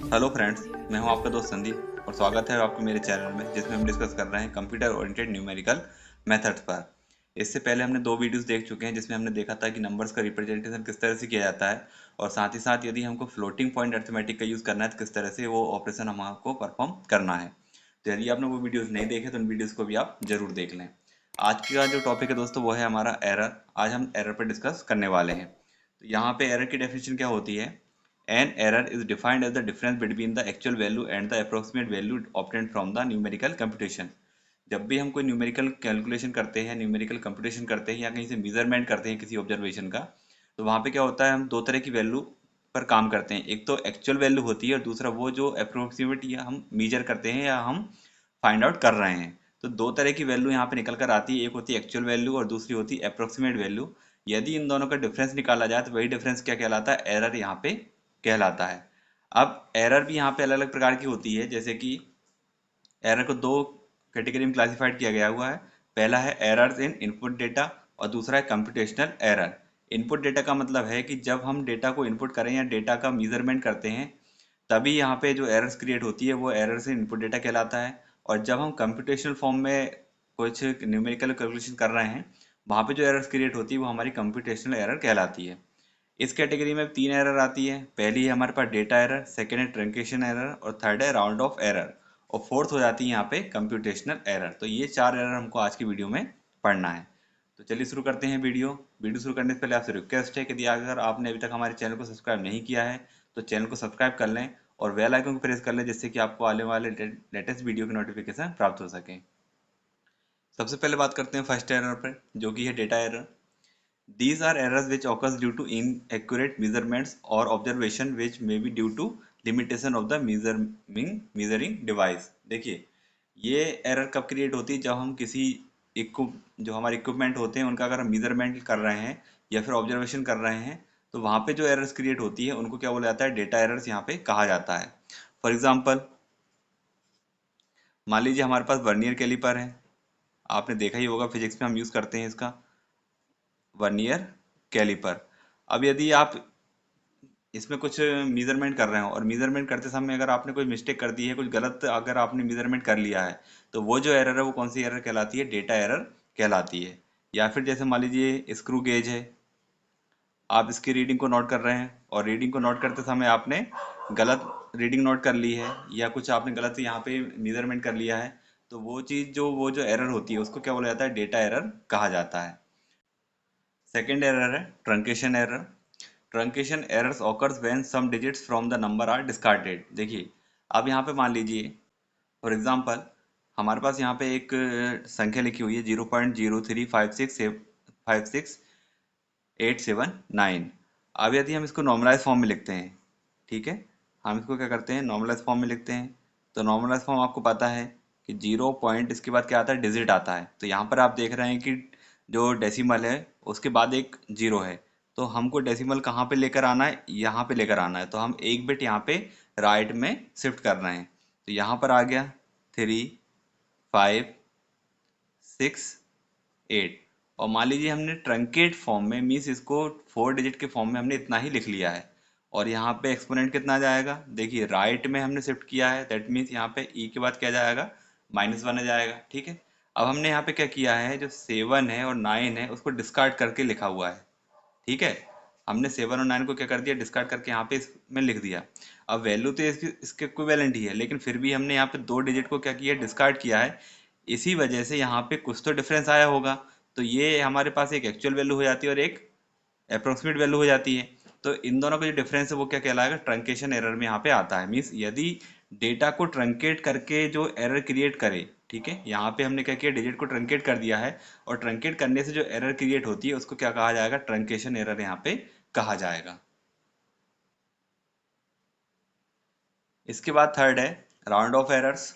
Hello friends, मैं हूं आपका दोस्त संदीप और स्वागत है आपको मेरे चैनल में जिसमें हम डिस्कस कर रहे हैं कंप्यूटर ओरिएंटेड न्यूमेरिकल मेथड्स पर। इससे पहले हमने दो वीडियोस देख चुके हैं जिसमें हमने देखा था कि नंबर्स का रिप्रेजेंटेशन किस तरह से किया जाता है और साथ ही साथ यदि हमको फ्लोटिंग पॉइंट अर्थमेटिक का यूज़ करना है तो किस तरह से वो ऑपरेशन हमको परफॉर्म करना है। तो यदि आपने वो वीडियोज़ नहीं देखे तो उन वीडियोज़ को भी आप ज़रूर देख लें। आज का जो टॉपिक है दोस्तों वो है हमारा एरर। आज हम एरर पर डिस्कस करने वाले हैं। तो यहाँ पे एरर की डेफिनेशन क्या होती है? An error is defined as the difference between the actual value and the approximate value obtained from the numerical computation। जब भी हम कोई न्यूमेरिकल कैलकुलेशन करते हैं, न्यूमेरिकल कंप्यूटेशन करते हैं या कहीं से मेजरमेंट करते हैं किसी ऑब्जर्वेशन का, तो वहाँ पे क्या होता है, हम दो तरह की वैल्यू पर काम करते हैं। एक तो एक्चुअल वैल्यू होती है और दूसरा वो जो अप्रोक्सीमेट या हम मेजर करते हैं या हम फाइंड आउट कर रहे हैं। तो दो तरह की वैल्यू यहाँ पे निकल कर आती है, एक होती है एक्चुअल वैल्यू और दूसरी होती है अप्रोक्सीमेट वैल्यू। यदि इन दोनों का डिफरेंस निकाला जाए तो वही डिफरेंस क्या कहलाता है? एरर यहाँ पे कहलाता है। अब एरर भी यहाँ पे अलग अलग प्रकार की होती है, जैसे कि एरर को दो कैटेगरी में क्लासिफाइड किया गया हुआ है। पहला है एरर्स इन इनपुट डेटा और दूसरा है कंप्यूटेशनल एरर। इनपुट डेटा का मतलब है कि जब हम डेटा को इनपुट करें या डेटा का मेजरमेंट करते हैं तभी यहाँ पे जो एरर्स क्रिएट होती है वो एरर्स इन इनपुट डेटा कहलाता है। और जब हम कंप्यूटेशनल फॉर्म में कुछ न्यूमेरिकल कैलकुलेशन कर रहे हैं वहाँ पे जो एरर्स क्रिएट होती है वो हमारी कंप्यूटेशनल एरर कहलाती है। इस कैटेगरी में तीन एरर आती है। पहली है हमारे पास डेटा एरर, सेकेंड है ट्रंकेशन एरर और थर्ड है राउंड ऑफ एरर और फोर्थ हो जाती है यहाँ पे कंप्यूटेशनल एरर। तो ये चार एरर हमको आज की वीडियो में पढ़ना है। तो चलिए शुरू करते हैं वीडियो शुरू करने से पहले आपसे रिक्वेस्ट है कि यदि अगर आपने अभी तक हमारे चैनल को सब्सक्राइब नहीं किया है तो चैनल को सब्सक्राइब कर लें और बेल आइकन को प्रेस कर लें जिससे कि आपको आने वाले लेटेस्ट वीडियो की नोटिफिकेशन प्राप्त हो सके। सबसे पहले बात करते हैं फर्स्ट एरर पर, जो कि है data error. These are errors which occurs due to inaccurate measurements or observation which may be due to limitation of the measuring device। देखिए, ये एरर कब क्रिएट होती है? जब हम किसी जो हमारे इक्विपमेंट होते हैं उनका अगर हम मेजरमेंट कर रहे हैं या फिर ऑब्जर्वेशन कर रहे हैं तो वहाँ पे जो एरर्स क्रिएट होती है उनको क्या बोला जाता है? डेटा एरर्स यहाँ पे कहा जाता है। फॉर एग्जाम्पल, मान लीजिए हमारे पास वर्नियर कैलिपर है। आपने देखा ही होगा, फिजिक्स में हम यूज़ करते हैं इसका, वर्नियर कैलिपर। अब यदि आप इसमें कुछ मेजरमेंट कर रहे हो और मेजरमेंट करते समय अगर आपने कोई मिस्टेक कर दी है, कुछ गलत अगर आपने मेजरमेंट कर लिया है तो वो जो एरर है वो कौन सी एरर कहलाती है? डेटा एरर कहलाती है। या फिर जैसे मान लीजिए स्क्रू गेज है, आप इसकी रीडिंग को नोट कर रहे हैं और रीडिंग को नोट करते समय आपने गलत रीडिंग नोट कर ली है या कुछ आपने गलत यहाँ पे मेजरमेंट कर लिया है, तो वो जो एरर होती है उसको क्या बोला जाता है? डेटा एरर कहा जाता है। सेकेंड एरर है truncation error. Truncation errors occurs when some digits from the number are discarded. देखिए, अब यहाँ पे मान लीजिए फॉर एग्जांपल हमारे पास यहाँ पे एक संख्या लिखी हुई है 0.0356879। अब यदि हम इसको नॉर्मलाइज फॉर्म में लिखते हैं, ठीक है, हम इसको क्या करते हैं? नॉर्मलाइज फॉर्म में लिखते हैं। तो नॉर्मलाइज फॉर्म आपको पता है कि जीरो पॉइंट इसके बाद क्या आता है? डिजिट आता है। तो यहाँ पर आप देख रहे हैं कि जो डेसिमल है उसके बाद एक जीरो है, तो हमको डेसिमल कहाँ पे लेकर आना है? यहाँ पे लेकर आना है। तो हम एक बिट यहाँ पे राइट में शिफ्ट कर रहे हैं। तो यहाँ पर आ गया 3, 5, 6, 8। और मान लीजिए हमने ट्रंकेट फॉर्म में, मीन्स इसको 4 डिजिट के फॉर्म में हमने इतना ही लिख लिया है। और यहाँ पे एक्सपोनेंट कितना आ जाएगा? देखिए, राइट में हमने शिफ्ट किया है, दैट मीन्स यहाँ पे ई के बाद क्या जाएगा? -1 आ जाएगा। ठीक है, अब हमने यहाँ पे क्या किया है? जो 7 है और 9 है उसको डिस्कार्ड करके लिखा हुआ है। ठीक है, हमने 7 और 9 को क्या कर दिया? डिस्कार्ड करके यहाँ पे इसमें लिख दिया। अब वैल्यू तो इसके इक्विवेलेंट ही है, लेकिन फिर भी हमने यहाँ पे 2 डिजिट को क्या किया? डिस्कार्ड किया है। इसी वजह से यहाँ पे कुछ तो डिफरेंस आया होगा। तो ये हमारे पास एक एक्चुअल वैल्यू हो जाती है और एक अप्रोक्सीमेट वैल्यू हो जाती है। तो इन दोनों का जो डिफरेंस है वो क्या कहलाएगा? ट्रंकेशन एरर में यहाँ पे आता है। मीन्स यदि डेटा को ट्रंकेट करके जो एरर क्रिएट करे, ठीक है, यहाँ पे हमने क्या किया? डिजिट को ट्रंकेट कर दिया है और ट्रंकेट करने से जो एरर क्रिएट होती है उसको क्या कहा जाएगा? ट्रंकेशन एरर यहाँ पे कहा जाएगा। इसके बाद थर्ड है round off errors.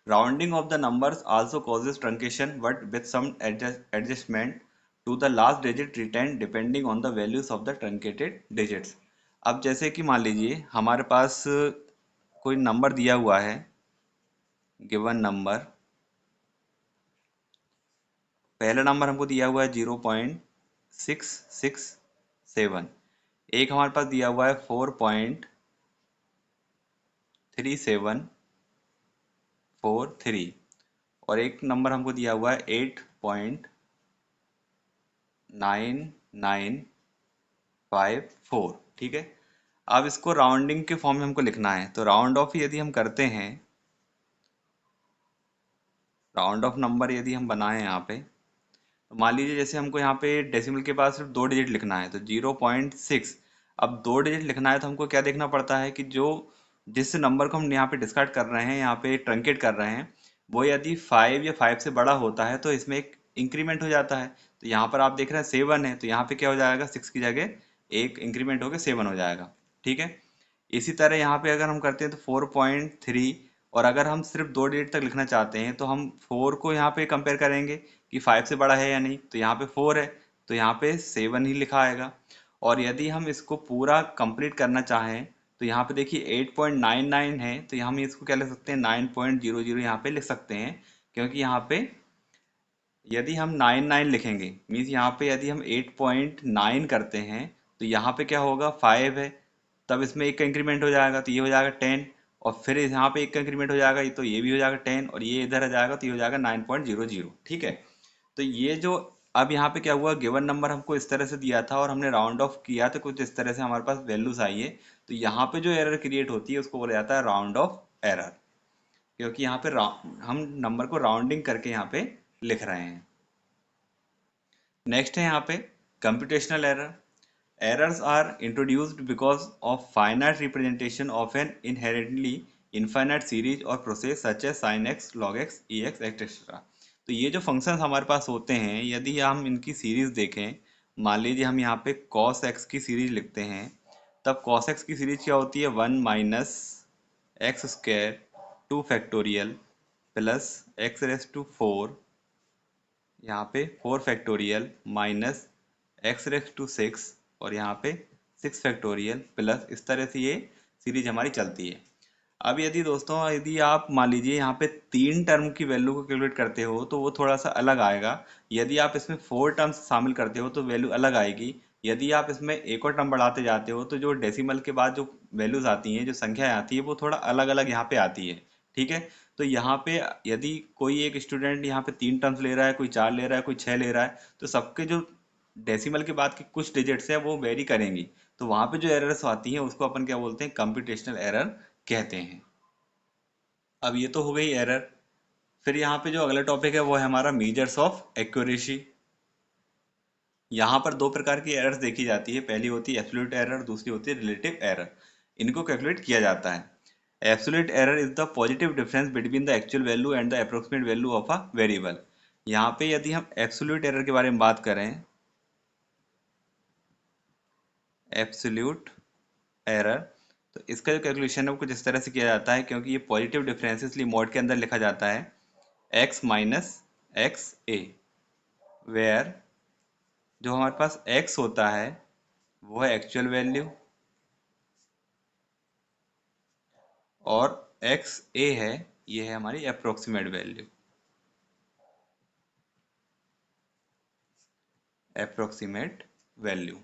Rounding off the numbers also causes truncation but with some adjustment to the last digit retained depending on the values of the truncated digits. अब जैसे कि मान लीजिए हमारे पास कोई नंबर दिया हुआ है, गिवन नंबर, पहला नंबर हमको दिया हुआ है 0.667। एक हमारे पास दिया हुआ है 3743 और एक नंबर हमको दिया हुआ है 8.9954, ठीक है। अब इसको राउंडिंग के फॉर्म में हमको लिखना है, तो राउंड ऑफ यदि हम करते हैं, राउंड ऑफ नंबर यदि हम बनाएं यहाँ पे, तो मान लीजिए जैसे हमको यहाँ पे डेसिमल के बाद सिर्फ 2 डिजिट लिखना है, तो 0.6। अब 2 डिजिट लिखना है तो हमको क्या देखना पड़ता है कि जो जिस नंबर को हम यहाँ पे डिस्कार्ड कर रहे हैं, यहाँ पे ट्रंकेट कर रहे हैं, वो यदि 5 या 5 से बड़ा होता है तो इसमें एक इंक्रीमेंट हो जाता है। तो यहाँ पर आप देख रहे हैं 7 है, तो यहाँ पे क्या हो जाएगा, 6 की जगह एक इंक्रीमेंट होकर 7 हो जाएगा, ठीक है। इसी तरह यहाँ पे अगर हम करते हैं तो 4.3, और अगर हम सिर्फ 2 डिजिट तक लिखना चाहते हैं तो हम 4 को यहाँ पे कंपेयर करेंगे कि 5 से बड़ा है या नहीं, तो यहाँ पे 4 है, तो यहाँ पे 7 ही लिखा आएगा। और यदि हम इसको पूरा कंप्लीट करना चाहें तो यहाँ पे देखिए 8.99 है, तो हम इसको क्या लिख सकते हैं, 9.00 यहाँ पे लिख सकते हैं, क्योंकि यहाँ पे यदि हम 99 लिखेंगे मीन्स यहाँ पे यदि हम 8.9 करते हैं तो यहाँ पे क्या होगा, 5 है, तब इसमें एक का इंक्रीमेंट हो जाएगा तो ये हो जाएगा 10, और फिर यहाँ पे एक का इंक्रीमेंट हो जाएगा तो ये भी हो जाएगा 10, और ये इधर आ जाएगा तो ये हो जाएगा 9.00, ठीक है। तो ये जो अब यहाँ पे क्या हुआ, गिवन नंबर हमको इस तरह से दिया था और हमने राउंड ऑफ किया तो कुछ इस तरह से हमारे पास वैल्यूज आई है, तो यहाँ पे जो एरर क्रिएट होती है उसको बोला जाता है राउंड ऑफ एरर, क्योंकि यहाँ पे हम नंबर को राउंडिंग करके यहाँ पे लिख रहे हैं। नेक्स्ट है यहाँ पे computational error. Errors are introduced because of finite representation of an inherently infinite series or process such as sin x, log x, ex, etc. तो ये जो फंक्शंस हमारे पास होते हैं, यदि हम इनकी सीरीज देखें, मान लीजिए हम यहाँ पे cos x की सीरीज लिखते हैं, तब cos x की सीरीज क्या होती है, 1 minus x square 2 factorial plus x raise to 4, यहाँ पे 4 factorial minus x raise to 6, और यहाँ पे 6 फैक्टोरियल प्लस, इस तरह से ये सीरीज हमारी चलती है। अब यदि दोस्तों यदि आप मान लीजिए यहाँ पे 3 टर्म की वैल्यू को कैलकुलेट करते हो तो वो थोड़ा सा अलग आएगा। यदि आप इसमें 4 टर्म्स शामिल करते हो तो वैल्यू अलग आएगी। यदि आप इसमें एक और टर्म बढ़ाते जाते हो तो जो डेसिमल के बाद जो वैल्यूज आती हैं, जो संख्याएं आती है, वो थोड़ा अलग अलग यहाँ पे आती है, ठीक है। तो यहाँ पे यदि कोई एक स्टूडेंट यहाँ पे 3 टर्म्स ले रहा है, कोई 4 ले रहा है, कोई 6 ले रहा है, तो सबके जो डेसिमल के बाद की कुछ डिजिट्स है वो वेरी करेंगी, तो वहां पे जो एरर्स आती हैं उसको अपन क्या बोलते हैं, कंप्यूटेशनल एरर कहते हैं। अब ये तो हो गई एरर। फिर यहाँ पे जो अगला टॉपिक है वो है हमारा मेजर्स ऑफ एक्यूरेसी। यहाँ पर दो प्रकार की एरर्स देखी जाती है, पहली होती है एब्सोल्यूट एरर, दूसरी होती है रिलेटिव एरर। इनको कैलकुलेट किया जाता है। Absolute error is the positive difference between the actual value and the approximate value of a variable. यहाँ पे यदि हम एब्सोल्यूट एरर के बारे में बात करें, एब्सोल्यूट एरर, तो इसका जो कैलकुलेशन है वो कुछ इस तरह से किया जाता है, क्योंकि ये पॉजिटिव डिफरेंस इसलिए मोड के अंदर लिखा जाता है x minus x a, where जो हमारे पास x होता है वो है एक्चुअल वैल्यू और एक्स ए है, ये है हमारी अप्रोक्सीमेट वैल्यू, अप्रोक्सीमेट वैल्यू,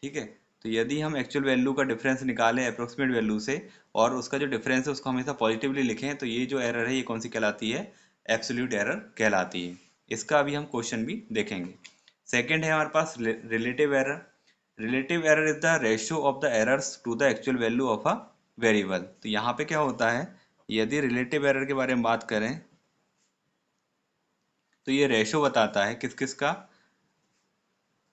ठीक है। तो यदि हम एक्चुअल वैल्यू का डिफरेंस निकालें अप्रोक्सीमेट वैल्यू से और उसका जो डिफरेंस है उसको हमेशा पॉजिटिवली लिखें, तो ये जो एरर है ये कौन सी कहलाती है, एब्सोल्यूट एरर कहलाती है। इसका अभी हम क्वेश्चन भी देखेंगे। सेकंड है हमारे पास relative error. Relative error is the ratio of the errors to the actual value of a variable. तो यहाँ पे क्या होता है, यदि रिलेटिव एरर के बारे में बात करें तो ये रेशियो बताता है किस किस का,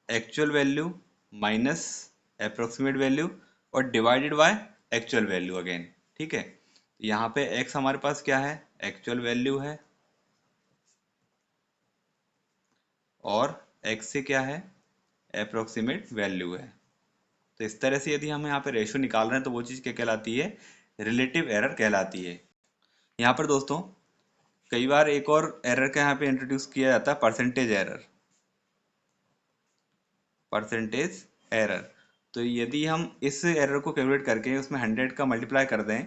actual value minus approximate value और divided by actual value again, ठीक है। यहाँ पे x हमारे पास क्या है, एक्चुअल वैल्यू है, और x से क्या है, अप्रोक्सीमेट वैल्यू है। तो इस तरह से यदि हम यहाँ पे रेशियो निकाल रहे हैं तो वो चीज़ क्या कहलाती है, रिलेटिव एरर कहलाती है। यहाँ पर दोस्तों कई बार एक और एरर का यहाँ पे इंट्रोड्यूस किया जाता है, परसेंटेज एरर, परसेंटेज एरर। तो यदि हम इस एरर को कैलकुलेट करके उसमें 100 का मल्टीप्लाई कर दें,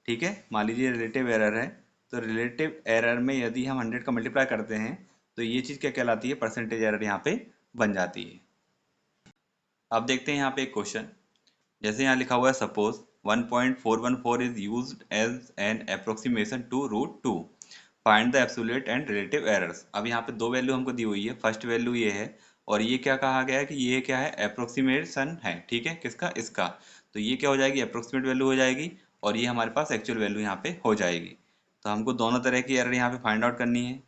ठीक है, मान लीजिए रिलेटिव एरर है, तो रिलेटिव एरर में यदि हम 100 का मल्टीप्लाई करते हैं तो ये चीज़ क्या कहलाती है, परसेंटेज एरर यहाँ पे बन जाती है। अब देखते हैं यहाँ पे एक क्वेश्चन, जैसे यहाँ लिखा हुआ है suppose 1.414 is used as an approximation to √2. Find the absolute and relative errors. अब यहाँ पे दो वैल्यू हमको दी हुई है, फर्स्ट वैल्यू ये है और ये क्या कहा गया है कि ये क्या है, अप्रोक्सीमेशन है, ठीक है, किसका, इसका। तो ये क्या हो जाएगी, अप्रोक्सीमेट वैल्यू हो जाएगी और ये हमारे पास एक्चुअल वैल्यू यहाँ पे हो जाएगी। तो हमको दोनों तरह की एरर यहाँ पे फाइंड आउट करनी है।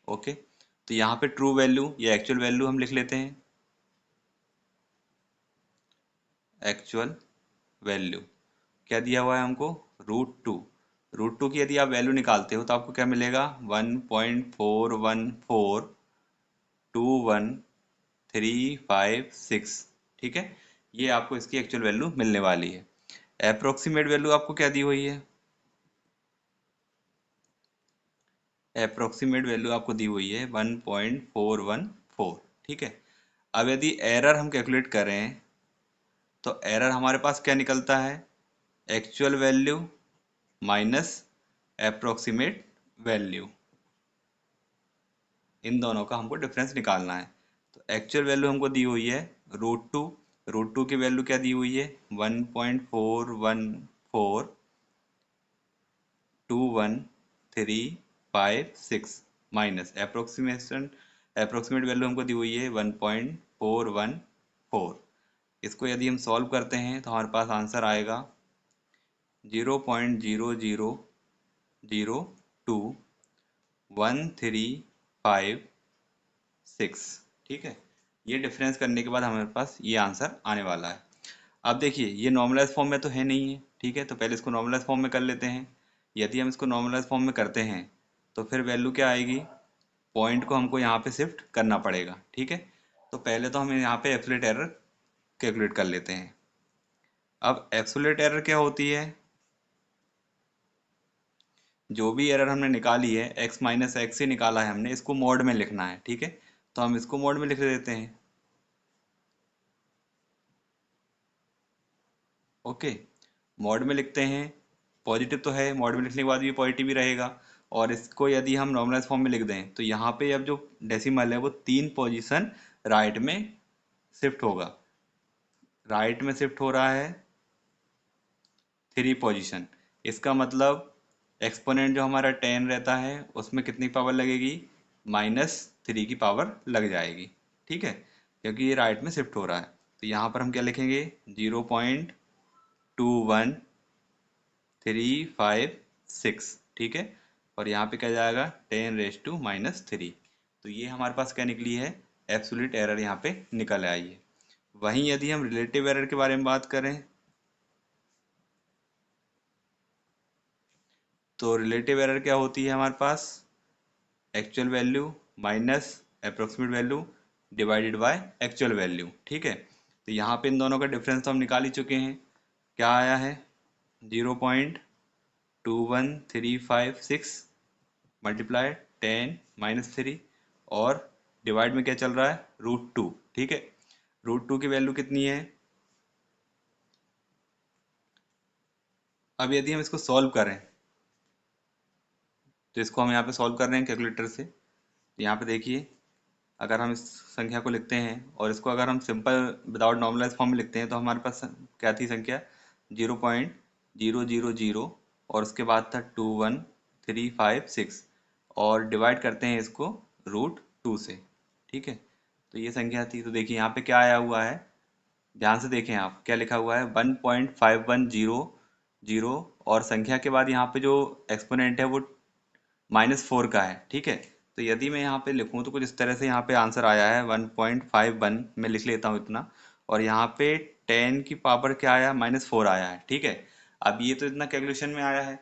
ओके, तो यहाँ पे ट्रू वैल्यू या एक्चुअल वैल्यू हम लिख लेते हैं, एक्चुअल वैल्यू क्या दिया हुआ है हमको, √2। √2 की यदि आप वैल्यू निकालते हो तो आपको क्या मिलेगा, 1.41421356, ठीक है। ये आपको इसकी एक्चुअल वैल्यू मिलने वाली है। अप्रोक्सीमेट वैल्यू आपको क्या दी हुई है, अप्रोक्सीमेट वैल्यू आपको दी हुई है 1.414, ठीक है। अब यदि एरर हम कैलकुलेट करें तो एरर हमारे पास क्या निकलता है, actual value minus approximate value, इन दोनों का हमको डिफरेंस निकालना है। तो एक्चुअल वैल्यू हमको दी हुई है √2, √2 की वैल्यू क्या दी हुई है, 1.41421356 माइनस अप्रोक्सीमेट वैल्यू हमको दी हुई है 1.414। इसको यदि हम सॉल्व करते हैं तो हमारे पास आंसर आएगा 0.0002135 ठीक है। ये डिफरेंस करने के बाद हमारे पास ये आंसर आने वाला है। अब देखिए ये नॉर्मलाइज फॉर्म में तो है नहीं है, ठीक है, तो पहले इसको नॉर्मलाइज फॉर्म में कर लेते हैं। यदि हम इसको नॉर्मलाइज फॉर्म में करते हैं तो फिर वैल्यू क्या आएगी, पॉइंट को हमको यहाँ पे शिफ्ट करना पड़ेगा, ठीक है। तो पहले तो हम यहाँ पे एब्सोल्यूट एरर कैलकुलेट कर लेते हैं। अब एब्सोल्यूट एरर क्या होती है, जो भी एरर हमने निकाली है x माइनस एक्स से निकाला है हमने, इसको मोड में लिखना है, ठीक है। तो हम इसको मोड में लिख देते हैं, ओके। मोड में लिखते हैं, पॉजिटिव तो है, मोड में लिखने के बाद भी पॉजिटिव ही रहेगा। और इसको यदि हम नॉर्मलाइज फॉर्म में लिख दें तो यहाँ पे अब जो डेसिमल है वो 3 पोजीशन राइट में शिफ्ट होगा, राइट में शिफ्ट हो रहा है 3 पोजीशन। इसका मतलब एक्सपोनेंट जो हमारा 10 रहता है उसमें कितनी पावर लगेगी, -3 की पावर लग जाएगी, ठीक है, क्योंकि ये राइट में शिफ्ट हो रहा है। तो यहाँ पर हम क्या लिखेंगे, 0.21356, ठीक है। और यहाँ पे क्या जाएगा 10⁻⁻3। तो ये हमारे पास क्या निकली है, एब्सोल्यूट एरर यहाँ पे निकल आई है। वहीं यदि हम रिलेटिव एरर के बारे में बात करें तो रिलेटिव एरर क्या होती है हमारे पास, actual value minus approximate value divided by actual value, ठीक है। तो यहाँ पे इन दोनों का डिफरेंस तो हम निकाल ही चुके हैं, क्या आया है 0.21356 मल्टीप्लाई 10⁻3 और डिवाइड में क्या चल रहा है, √2, ठीक है। √2 की वैल्यू कितनी है, अब यदि हम इसको सॉल्व करें तो इसको हम यहाँ पे सॉल्व कर रहे हैं कैलकुलेटर से। तो यहाँ पे देखिए अगर हम इस संख्या को लिखते हैं और इसको अगर हम सिंपल विदाउट नॉर्मलाइज फॉर्म में लिखते हैं तो हमारे पास क्या थी संख्या, 0.000 और उसके बाद था 21356 और डिवाइड करते हैं इसको √2 से, ठीक है। तो ये संख्या थी। तो देखिए यहाँ पे क्या आया हुआ है, ध्यान से देखें आप, क्या लिखा हुआ है 1.5100 और संख्या के बाद यहाँ पे जो एक्सपोनेंट है वो -4 का है, ठीक है। तो यदि मैं यहाँ पे लिखूँ तो कुछ इस तरह से यहाँ पे आंसर आया है 1.51, मैं लिख लेता हूँ इतना। और यहाँ पे 10 की पावर क्या आया, -4 आया है, ठीक है। अब ये तो इतना कैलकुलेशन में आया है।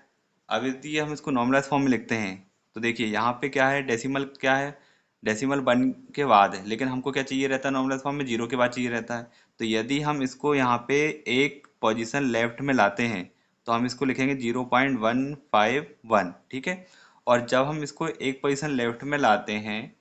अब यदि हम इसको नॉर्मलाइज फॉर्म में लिखते हैं तो देखिए यहाँ पे क्या है, डेसिमल क्या है, डेसिमल 1 के बाद है, लेकिन हमको क्या चाहिए रहता है नॉर्मलाइज फॉर्म में, 0 के बाद चाहिए रहता है। तो यदि हम इसको यहाँ पे एक पोजीशन लेफ्ट में लाते हैं तो हम इसको लिखेंगे 0.151, ठीक है। और जब हम इसको एक पोजीशन लेफ्ट में लाते हैं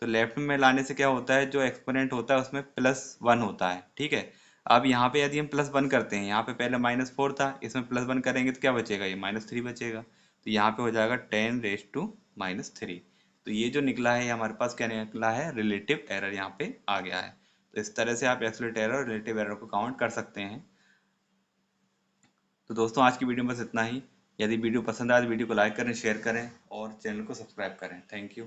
तो लेफ्ट में लाने से क्या होता है, जो एक्सपोनेंट होता है उसमें +1 होता है, ठीक है। अब यहाँ पे यदि हम +1 करते हैं, यहाँ पे पहले -4 था, इसमें +1 करेंगे तो क्या बचेगा, ये -3 बचेगा। तो यहाँ पे हो जाएगा 10⁻⁻3। तो ये जो निकला है ये हमारे पास क्या निकला है, रिलेटिव एरर यहाँ पे आ गया है। तो इस तरह से आप एब्सोल्यूट एरर और रिलेटिव एरर को काउंट कर सकते हैं। तो दोस्तों आज की वीडियो में बस इतना ही। यदि वीडियो पसंद आए तो वीडियो को लाइक करें, शेयर करें और चैनल को सब्सक्राइब करें। Thank you.